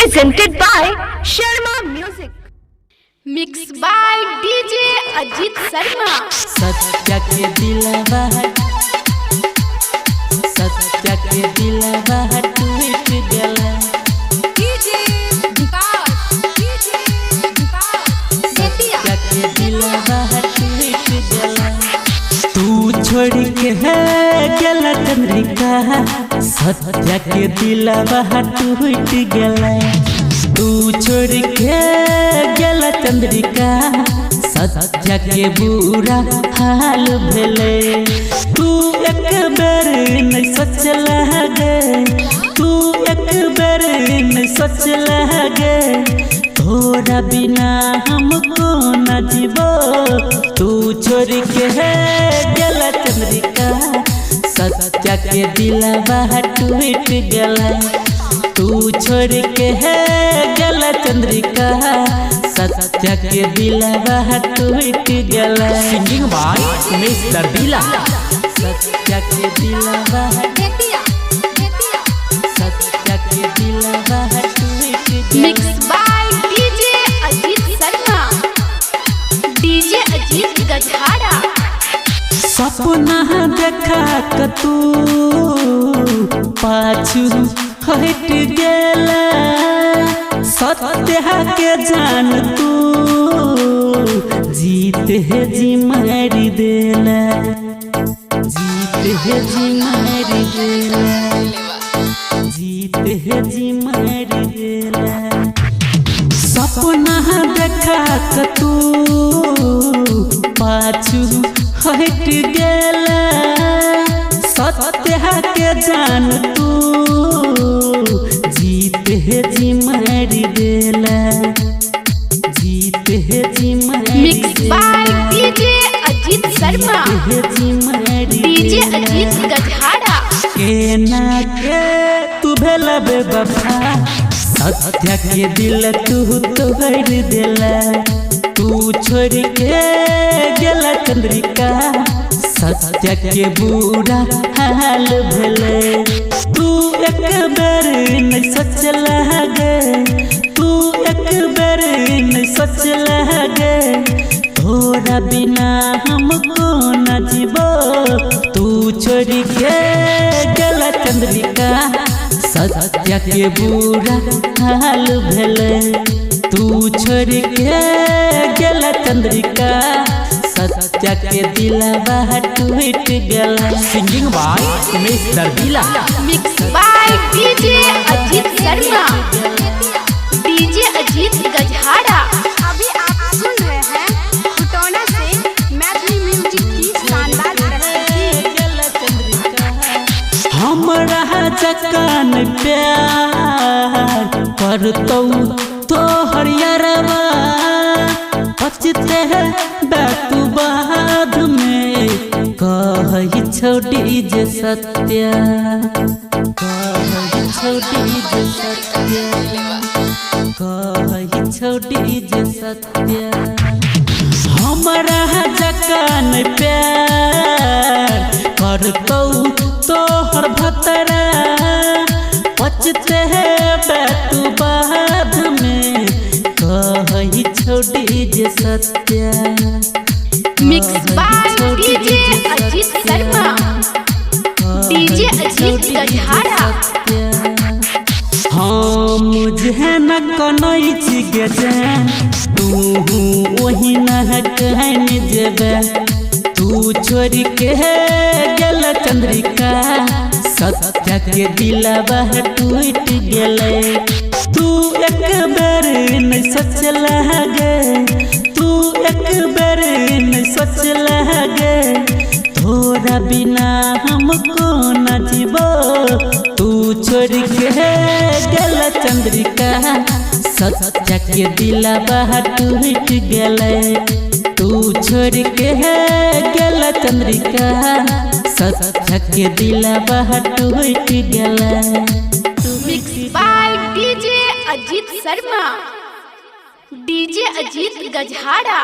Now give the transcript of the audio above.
presented by Sharma Music. Mixed by DJ Ajit Sharma. सत्या के दिलवा टूट गया। सत्या के दिलवा टूट गया। तू छोड़ के है गला चंद्रिका। सत्या के दिलवा टूट गया। तू छोड़ के गला चंद्रिका। सत्या के बुरा हाल भेले। तू एक बेर नहीं सोचल गे। तू एक बेर नहीं सोचल गे। तोरा बिना हमको न जीवो। तू छोड़ के है गला चंद्रिका। सत्या के दिलवा टूट गया। तू छोड़ के है गला चंद्रिका। सत्या के दिलवा टूट गया। सिंगिंग बाय मिस्टर दिला। सत्या के दिलवा टूट गया। Mixed by DJ Ajit Sharma. DJ Ajit Gajhara. सपना देखा क तू पाछू हट गेला। सत्या के जान तू जीत है जी मारी देला। जीत है जी मारी देला। जीत है जी मारी देला। सपना देखा क तू पाछू हट गेला। सत्या के जान तू जीत है जी मारी देला। जीत है जी मारी। Mixed by DJ Ajit Sharma. DJ Ajit Gajhara. के ना के तू भेला बेवफा। सत्या के दिल तू तोड़ देला। तू छोड़ के गेला चंद्रिका। सत्या के बुरा हाल भेले। तू एक बेर नहीं सोचल गे। तू एक बेर नहीं सोचल गे। तोरा बिना हमको न जीवो। तू छोड़ के गला चंद्रिका। सत्या के बुरा हाल भेले। तू छोड़ के गला चंद्रिका। सत्या के दिलवा टूट गया। सिंगिंग बाय मिस्टर दिला। Mixed by DJ Ajit Sharma. DJ Ajit Gajhara. अभी आप सुन रहे हैं खुटौना से मैथिली म्यूजिक की शानदार प्रस्तुति। हमरा जकान प्यार करतौ तोहर यारवा। पचते है तू बाद में कही छोड़ी जे सत्या। कही छोड़ी जे सत्या। कही छोड़ी जे सत्या। हमरा जकान प्यार करतौ तोहर भतरा। पचते है तू बाद में कही छोड़ी जे सत्या। Mixed by DJ Ajit Sharma. DJ Ajit Gajhara. हाँ मुझे न कनई छिगे जान। तू वही न कहन जेबे। तू छोड़ के गेला चंद्रिका। सत्या के दिलवा टूट गेले। तू एक बेर नहीं सोचल गे। तू एक बेर नहीं सोचल गे। तोरा बिना हमको न जीवो। तू छोड़ के गेला चंद्रिका। सत्या के दिलवा टूट गेले। तू छोड़ के गेला चंद्रिका। सत्या के दिलवा टूट गेले। Mixed by DJ Ajit Sharma. DJ Ajit Gajhara.